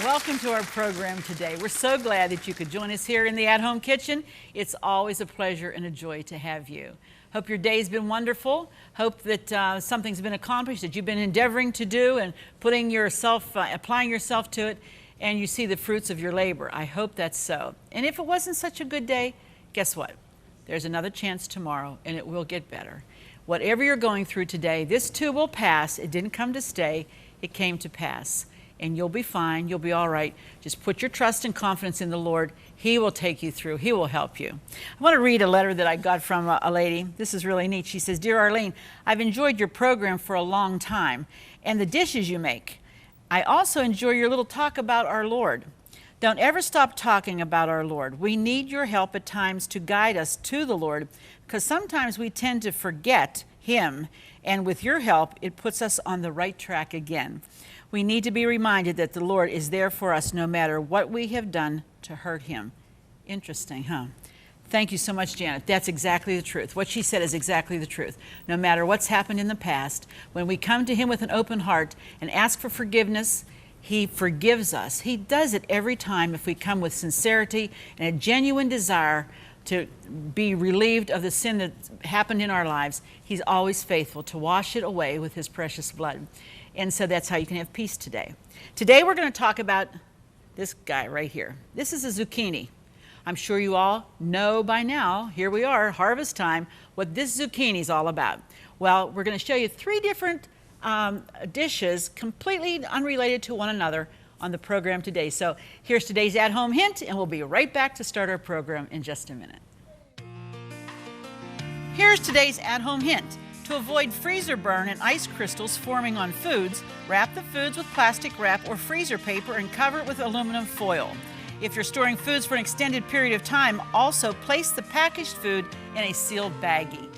Welcome to our program today. We're so glad that you could join us here in the At-Home Kitchen. It's always a pleasure and a joy to have you. Hope your day's been wonderful. Hope that something's been accomplished that you've been endeavoring to do and applying yourself to it, and you see the fruits of your labor. I hope that's so. And if it wasn't such a good day, guess what? There's another chance tomorrow, and it will get better. Whatever you're going through today, this too will pass. It didn't come to stay. It came to pass. And you'll be fine. You'll be all right. Just put your trust and confidence in the Lord. He will take you through. He will help you. I want to read a letter that I got from a lady. This is really neat. She says, "Dear Arlene, I've enjoyed your program for a long time and the dishes you make. I also enjoy your little talk about our Lord. Don't ever stop talking about our Lord. We need your help at times to guide us to the Lord, because sometimes we tend to forget Him, and with your help, it puts us on the right track again. We need to be reminded that the Lord is there for us no matter what we have done to hurt Him." Interesting, huh? Thank you so much, Janet. That's exactly the truth. What she said is exactly the truth. No matter what's happened in the past, when we come to Him with an open heart and ask for forgiveness, He forgives us. He does it every time if we come with sincerity and a genuine desire to be relieved of the sin that happened in our lives. He's always faithful to wash it away with His precious blood. And so that's how you can have peace today. Today we're going to talk about this guy right here. This is a zucchini. I'm sure you all know by now, here we are, harvest time, what this zucchini is all about. Well, we're going to show you 3 different dishes completely unrelated to one another on the program today. So here's today's at-home hint, and we'll be right back to start our program in just a minute. Here's today's at-home hint. To avoid freezer burn and ice crystals forming on foods, wrap the foods with plastic wrap or freezer paper and cover it with aluminum foil. If you're storing foods for an extended period of time, also place the packaged food in a sealed baggie.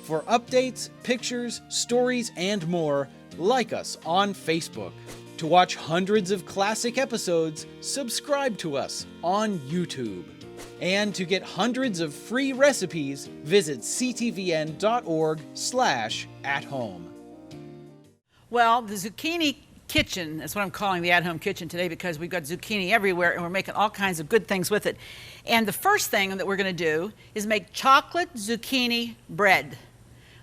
For updates, pictures, stories, and more, like us on Facebook. To watch hundreds of classic episodes, subscribe to us on YouTube. And to get hundreds of free recipes, visit ctvn.org/at-home. Well, the zucchini kitchen, that's what I'm calling the at-home kitchen today, because we've got zucchini everywhere and we're making all kinds of good things with it. And the first thing that we're going to do is make chocolate zucchini bread.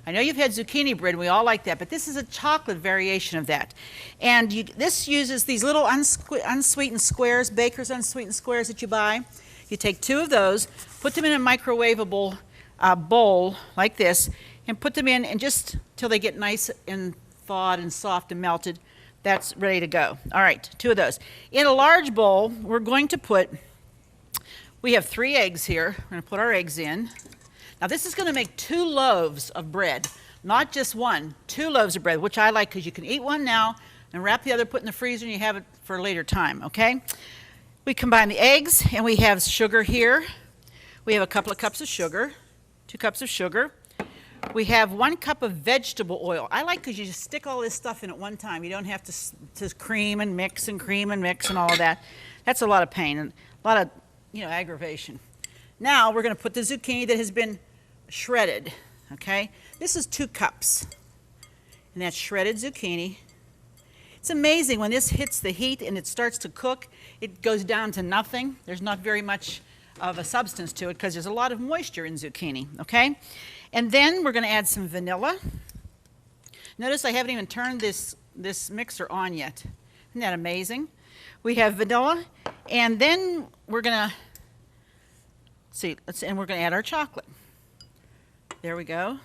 I know you've had zucchini bread, and we all like that, but this is a chocolate variation of that. And this uses these little unsweetened squares, Baker's unsweetened squares that you buy. You take 2 of those, put them in a microwavable bowl like this, and put them in and just till they get nice and thawed and soft and melted. That's ready to go. All right, 2 of those. In a large bowl, we're going to we have 3 eggs here. We're going to put our eggs in. Now this is going to make 2 loaves of bread, not just 1, 2 loaves of bread, which I like because you can eat one now and wrap the other, put in the freezer, and you have it for a later time, okay? We combine the eggs, and we have sugar here. We have a couple of cups of sugar, 2 cups of sugar. We have 1 cup of vegetable oil. I like because you just stick all this stuff in at one time. You don't have to cream and mix and all of that. That's a lot of pain and a lot of, aggravation. Now we're going to put the zucchini that has been shredded, okay? This is 2 cups, and that's shredded zucchini. It's amazing when this hits the heat and it starts to cook, it goes down to nothing. There's not very much of a substance to it because there's a lot of moisture in zucchini, okay? And then we're going to add some vanilla. Notice I haven't even turned this mixer on yet. Isn't that amazing? We have vanilla, and then we're going to we're going to add our chocolate. There we go.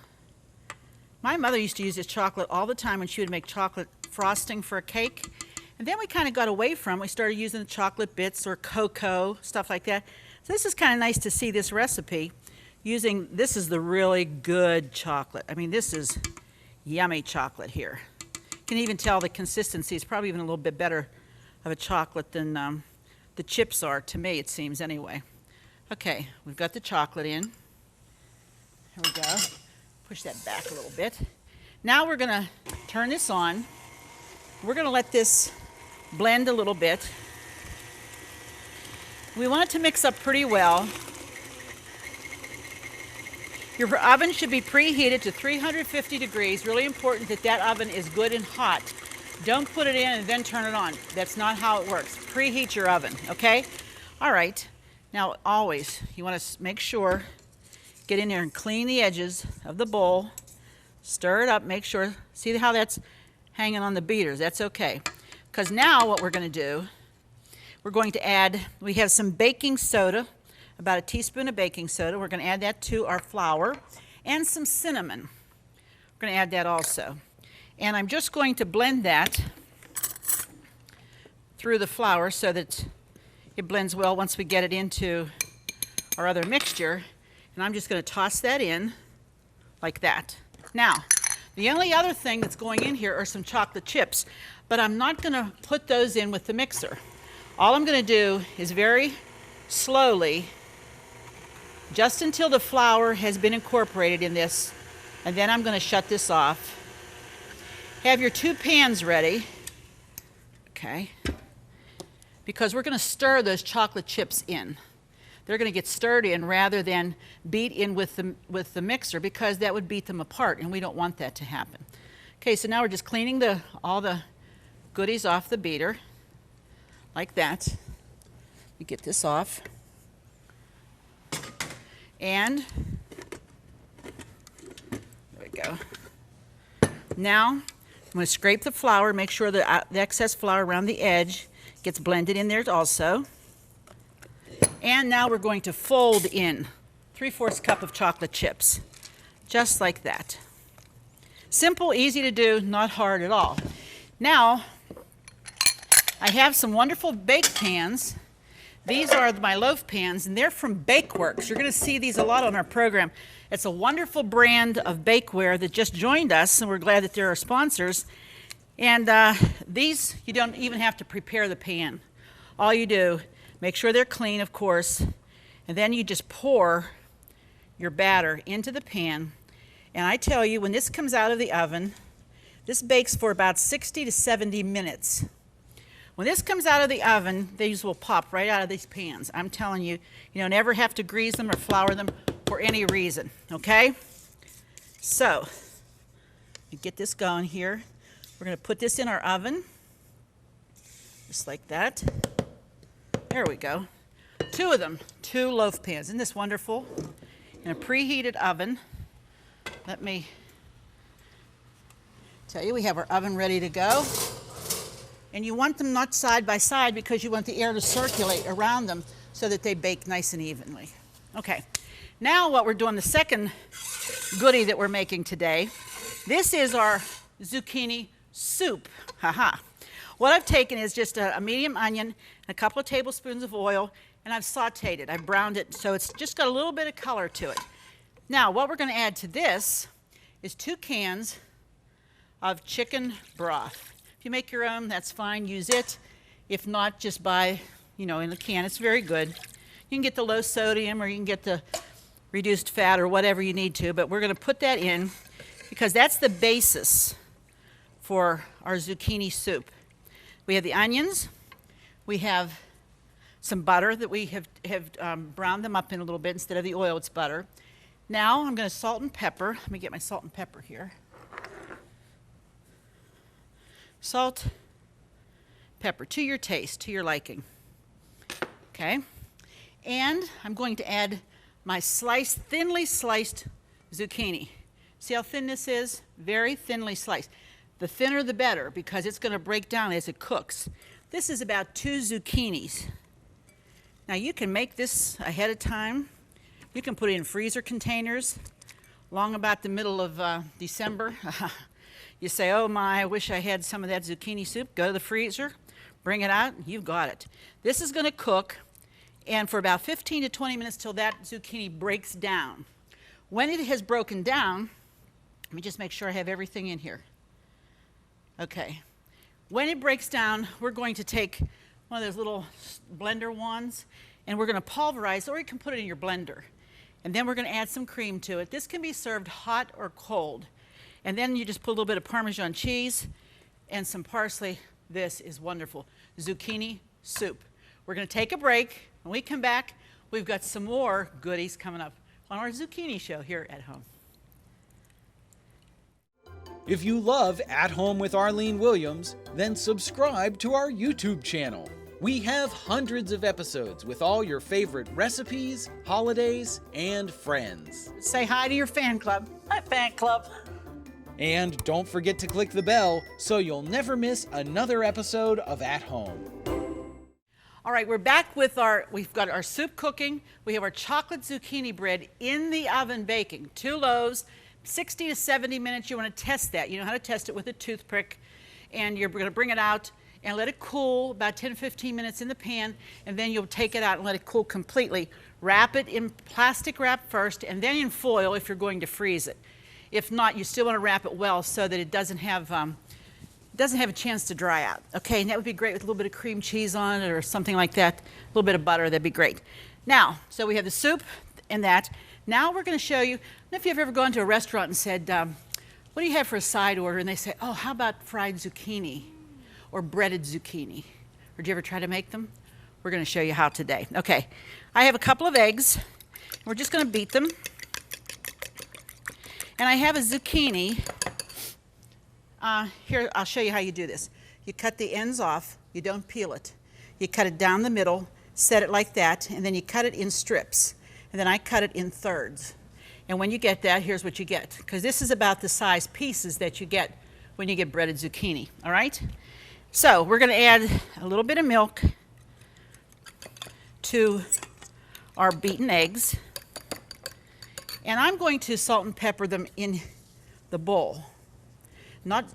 My mother used to use this chocolate all the time when she would make chocolate frosting for a cake. And then we kind of got away from it. We started using the chocolate bits or cocoa, stuff like that. So this is kind of nice to see this recipe this is the really good chocolate. I mean, this is yummy chocolate here. You can even tell the consistency is probably even a little bit better of a chocolate than the chips are, to me it seems anyway. Okay, we've got the chocolate in. Here we go. Push that back a little bit. Now we're going to turn this on. We're going to let this blend a little bit. We want it to mix up pretty well. Your oven should be preheated to 350 degrees. Really important that that oven is good and hot. Don't put it in and then turn it on. That's not how it works. Preheat your oven, okay? All right. Now, always, you want to make sure, get in there and clean the edges of the bowl. Stir it up, make sure. See how that's hanging on the beaters? That's okay. Because now what we're going to do, we're going to add, we have some baking soda, about a teaspoon of baking soda. We're going to add that to our flour, and some cinnamon. We're going to add that also. And I'm just going to blend that through the flour so that it blends well once we get it into our other mixture. And I'm just going to toss that in like that. Now, the only other thing that's going in here are some chocolate chips, but I'm not going to put those in with the mixer. All I'm going to do is very slowly, just until the flour has been incorporated in this, and then I'm going to shut this off. Have your 2 pans ready, okay, because we're going to stir those chocolate chips in. They're going to get stirred in rather than beat in with the mixer, because that would beat them apart, and we don't want that to happen. Okay, so now we're just cleaning all the goodies off the beater, like that. We get this off. And there we go. Now, I'm going to scrape the flour, make sure the excess flour around the edge gets blended in there also. And now we're going to fold in 3/4 cup of chocolate chips, just like that. Simple, easy to do, not hard at all. Now, I have some wonderful bake pans. These are my loaf pans, and they're from Bakeworks. You're going to see these a lot on our program. It's a wonderful brand of bakeware that just joined us, and we're glad that they're our sponsors. And these, you don't even have to prepare the pan. All you do, make sure they're clean, of course, and then you just pour your batter into the pan. And I tell you, when this comes out of the oven, this bakes for about 60 to 70 minutes. When this comes out of the oven, these will pop right out of these pans. I'm telling you, you don't ever have to grease them or flour them for any reason, okay? So, you get this going here. We're going to put this in our oven, just like that. There we go. 2 of them, 2 loaf pans. Isn't this wonderful? In a preheated oven. Let me tell you, we have our oven ready to go. And you want them not side by side because you want the air to circulate around them so that they bake nice and evenly. Okay, now what we're doing, the second goodie that we're making today, this is our zucchini soup. Haha. What I've taken is just a medium onion and a couple of tablespoons of oil, and I've sauteed it. I've browned it so it's just got a little bit of color to it. Now, what we're going to add to this is 2 cans of chicken broth. If you make your own, that's fine, use it. If not, just buy, in a can. It's very good. You can get the low sodium or you can get the reduced fat or whatever you need to, but we're going to put that in because that's the basis for our zucchini soup. We have the onions. We have some butter that we have browned them up in a little bit. Instead of the oil, it's butter. Now I'm going to salt and pepper. Let me get my salt and pepper here. Salt, pepper, to your taste, to your liking. Okay, and I'm going to add my thinly sliced zucchini. See how thin this is? Very thinly sliced. The thinner the better, because it's going to break down as it cooks. This is about 2 zucchinis. Now you can make this ahead of time. You can put it in freezer containers long about the middle of December. You say, oh my, I wish I had some of that zucchini soup. Go to the freezer, bring it out, you've got it. This is going to cook, and for about 15 to 20 minutes till that zucchini breaks down. When it has broken down, let me just make sure I have everything in here. Okay. When it breaks down, we're going to take one of those little blender wands, and we're going to pulverize, or you can put it in your blender. And then we're going to add some cream to it. This can be served hot or cold. And then you just put a little bit of Parmesan cheese and some parsley. This is wonderful. Zucchini soup. We're going to take a break. When we come back, we've got some more goodies coming up on our zucchini show here at home. If you love At Home with Arlene Williams, then subscribe to our YouTube channel. We have hundreds of episodes with all your favorite recipes, holidays, and friends. Say hi to your fan club. Hi, fan club. And don't forget to click the bell so you'll never miss another episode of At Home. All right, we're back with we've got our soup cooking. We have our chocolate zucchini bread in the oven baking. 2 loaves, 60 to 70 minutes. You want to test that. You know how to test it with a toothpick. And you're going to bring it out and let it cool about 10 to 15 minutes in the pan, and then you'll take it out and let it cool completely. Wrap it in plastic wrap first, and then in foil if you're going to freeze it. If not, you still want to wrap it well so that it doesn't have a chance to dry out. Okay, and that would be great with a little bit of cream cheese on it or something like that. A little bit of butter, that'd be great. Now, so we have the soup and that. Now we're going to show you, I don't know if you've ever gone to a restaurant and said, what do you have for a side order? And they say, oh, how about fried zucchini or breaded zucchini? Or did you ever try to make them? We're going to show you how today. Okay, I have a couple of eggs. We're just going to beat them. And I have a zucchini. Here, I'll show you how you do this. You cut the ends off. You don't peel it. You cut it down the middle, set it like that, and then you cut it in strips. And then I cut it in thirds. And when you get that, here's what you get. Because this is about the size pieces that you get when you get breaded zucchini, all right? So we're going to add a little bit of milk to our beaten eggs. And I'm going to salt and pepper them in the bowl.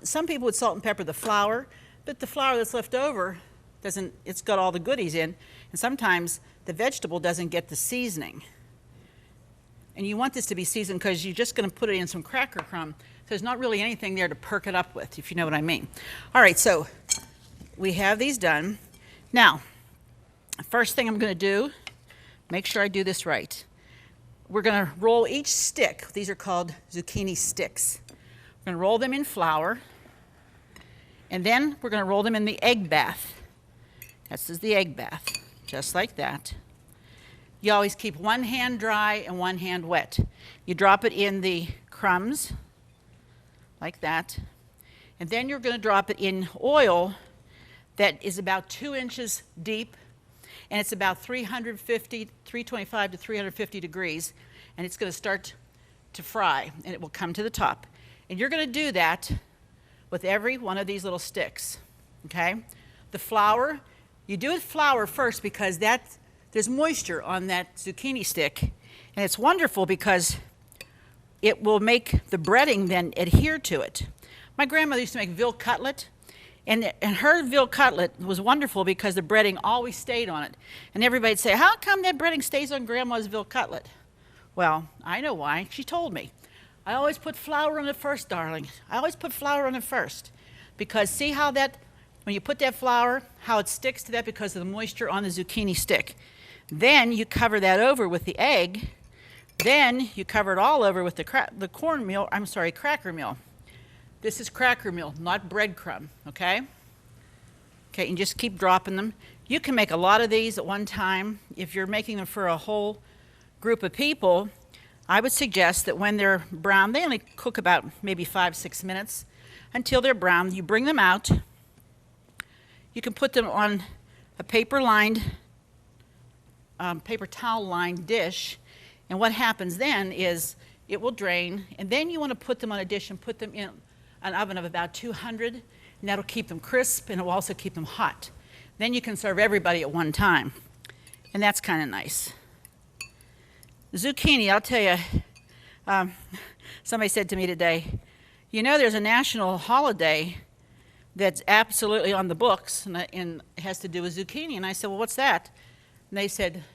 Some people would salt and pepper the flour, but the flour that's left over it's got all the goodies in, and sometimes the vegetable doesn't get the seasoning. And you want this to be seasoned because you're just going to put it in some cracker crumb. So there's not really anything there to perk it up with, if you know what I mean. All right, so we have these done. Now, first thing I'm going to do, make sure I do this right. We're going to roll each stick. These are called zucchini sticks. We're going to roll them in flour, and then we're going to roll them in the egg bath. This is the egg bath, just like that. You always keep one hand dry and one hand wet. You drop it in the crumbs, like that, and then you're going to drop it in oil that is about 2 inches deep, and it's about 325 to 350 degrees, and it's going to start to fry, and it will come to the top. And you're going to do that with every one of these little sticks, okay? The flour, you do it flour first because there's moisture on that zucchini stick, and it's wonderful because it will make the breading then adhere to it. My grandmother used to make veal cutlet, and her veal cutlet was wonderful because the breading always stayed on it. And everybody'd say, how come that breading stays on Grandma's veal cutlet? Well, I know why. She told me. I always put flour on it first, darling. I always put flour on it first. Because see how when you put that flour, how it sticks to that because of the moisture on the zucchini stick. Then you cover that over with the egg. Then you cover it all over with the cracker meal. This is cracker meal, not breadcrumb, okay? Okay, and just keep dropping them. You can make a lot of these at one time. If you're making them for a whole group of people, I would suggest that when they're brown, they only cook about maybe 5-6 minutes until they're brown. You bring them out. You can put them on a paper towel-lined dish, and what happens then is it will drain, and then you want to put them on a dish and put them in an oven of about 200, and that'll keep them crisp, and it will also keep them hot. Then you can serve everybody at one time, and that's kind of nice. Zucchini, I'll tell you, somebody said to me today, you know there's a national holiday that's absolutely on the books, and it has to do with zucchini. And I said, well, what's that? And they said,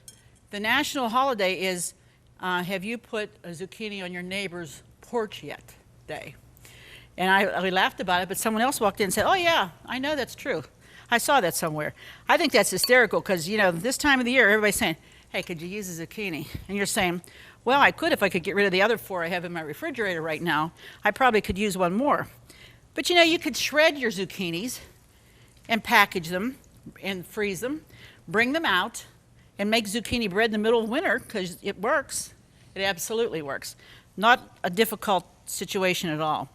the national holiday is, have you put a zucchini on your neighbor's porch yet day? And I laughed about it, but someone else walked in and said, oh yeah, I know that's true. I saw that somewhere. I think that's hysterical because, you know, this time of the year, everybody's saying, hey, could you use a zucchini? And you're saying, well, I could if I could get rid of the other 4 I have in my refrigerator right now. I probably could use one more. But you know, you could shred your zucchinis and package them and freeze them, bring them out, and make zucchini bread in the middle of winter because it works. It absolutely works. Not a difficult situation at all.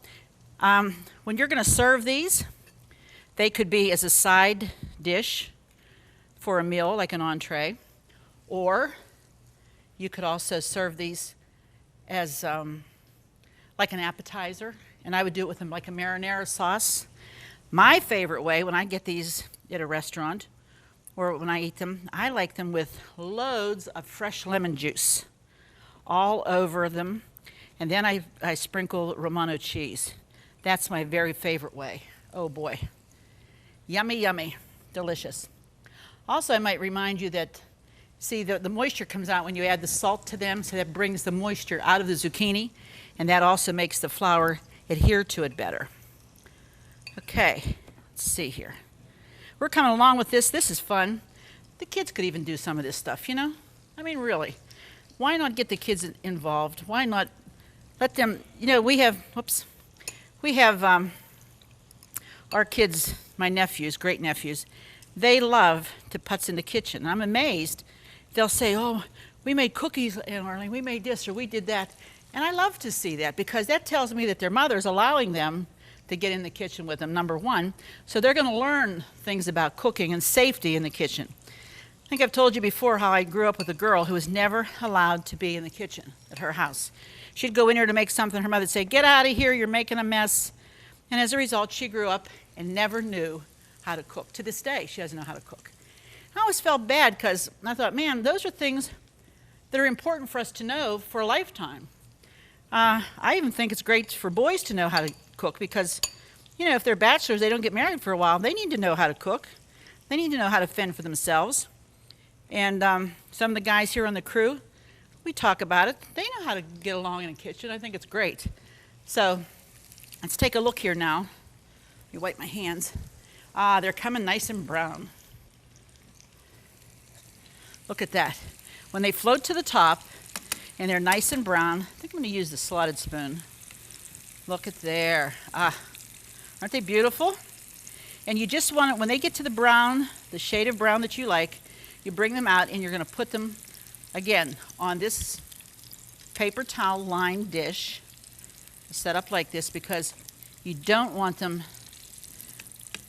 When you're going to serve these, they could be as a side dish for a meal, like an entree, or you could also serve these as like an appetizer, and I would do it with them like a marinara sauce. My favorite way when I get these at a restaurant or when I eat them, I like them with loads of fresh lemon juice all over them, and then I sprinkle Romano cheese. That's my very favorite way. Oh boy. Yummy, yummy, delicious. Also, I might remind you that, see, the moisture comes out when you add the salt to them, so that brings the moisture out of the zucchini, and that also makes the flour adhere to it better. Okay, let's see here. We're coming along with this. This is fun. The kids could even do some of this stuff, you know? I mean, really. Why not get the kids involved? Why not let them, you know, we have our kids, my nephews, great nephews, they love to putz in the kitchen. I'm amazed. They'll say, oh, we made cookies, and Arlene, we made this, or we did that. And I love to see that, because that tells me that their mother's allowing them to get in the kitchen with them, number one. So they're going to learn things about cooking and safety in the kitchen. I think I've told you before how I grew up with a girl who was never allowed to be in the kitchen at her house. She'd go in here to make something, her mother would say, get out of here, you're making a mess. And as a result, she grew up and never knew how to cook. To this day, she doesn't know how to cook. I always felt bad, because I thought, man, those are things that are important for us to know for a lifetime. I even think it's great for boys to know how to cook, because, you know, if they're bachelors, they don't get married for a while, they need to know how to cook. They need to know how to fend for themselves. And some of the guys here on the crew, we talk about it. They know how to get along in a kitchen. I think it's great. So let's take a look here now. Let me wipe my hands. They're coming nice and brown. Look at that. When they float to the top and they're nice and brown, I think I'm going to use the slotted spoon. Look at there. Aren't they beautiful? And you just want it, when they get to the brown, the shade of brown that you like, you bring them out and you're going to put them, again, on this paper towel lined dish, set up like this, because you don't want them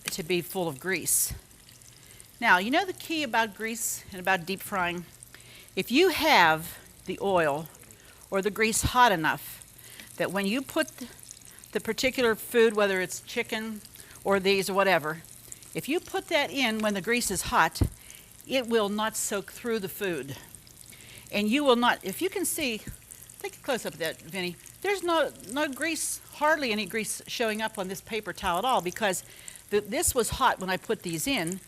to be full of grease. Now, you know the key about grease and about deep frying? If you have the oil or the grease hot enough that when you put the particular food, whether it's chicken or these or whatever, if you put that in when the grease is hot, it will not soak through the food. And you will not, if you can see, take a close up of that, Vinny, there's no grease, hardly any grease showing up on this paper towel at all, because this was hot when I put these in,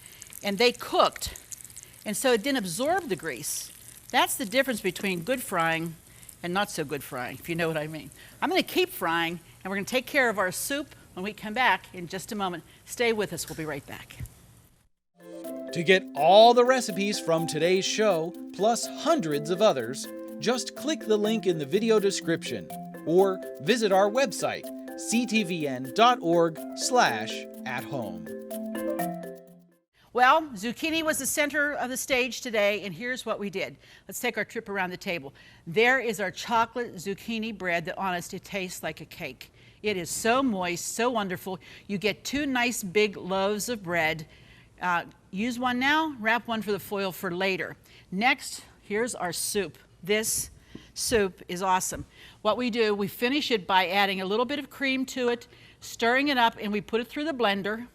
and they cooked, and so it didn't absorb the grease. That's the difference between good frying and not so good frying, if you know what I mean. I'm going to keep frying, and we're going to take care of our soup when we come back in just a moment. Stay with us. We'll be right back. To get all the recipes from today's show, plus hundreds of others, just click the link in the video description or visit our website, ctvn.org/at-home. Well, zucchini was the center of the stage today, and here's what we did. Let's take our trip around the table. There is our chocolate zucchini bread that, honest, it tastes like a cake. It is so moist, so wonderful. You get 2 nice big loaves of bread. Use one now, wrap one for the foil for later. Next, here's our soup. This soup is awesome. What we do, we finish it by adding a little bit of cream to it, stirring it up, and we put it through the blender.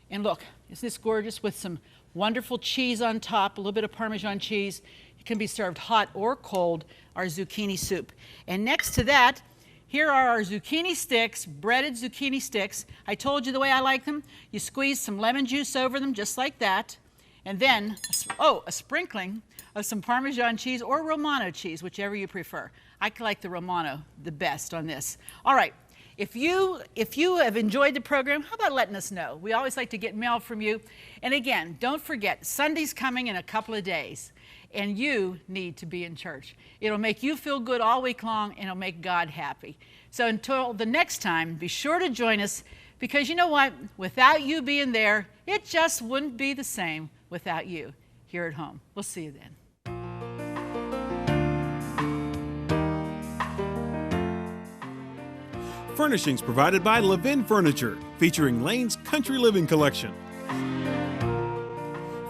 And look, isn't this gorgeous, with some wonderful cheese on top, a little bit of Parmesan cheese. It can be served hot or cold, our zucchini soup. And next to that, here are our zucchini sticks, breaded zucchini sticks. I told you the way I like them. You squeeze some lemon juice over them just like that. And then, a sprinkling of some Parmesan cheese or Romano cheese, whichever you prefer. I like the Romano the best on this. All right, if you have enjoyed the program, how about letting us know? We always like to get mail from you. And again, don't forget, Sunday's coming in a couple of days, and you need to be in church. It'll make you feel good all week long, and it'll make God happy. So until the next time, be sure to join us, because you know what? Without you being there, it just wouldn't be the same without you here at home. We'll see you then. Furnishings provided by Levin Furniture, featuring Lane's Country Living Collection.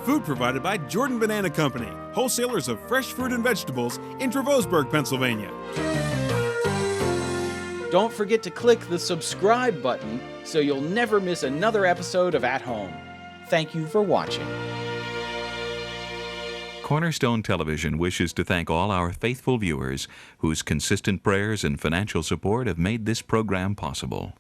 Food provided by Jordan Banana Company, wholesalers of fresh fruit and vegetables in Trevosburg, Pennsylvania. Don't forget to click the subscribe button so you'll never miss another episode of At Home. Thank you for watching. Cornerstone Television wishes to thank all our faithful viewers whose consistent prayers and financial support have made this program possible.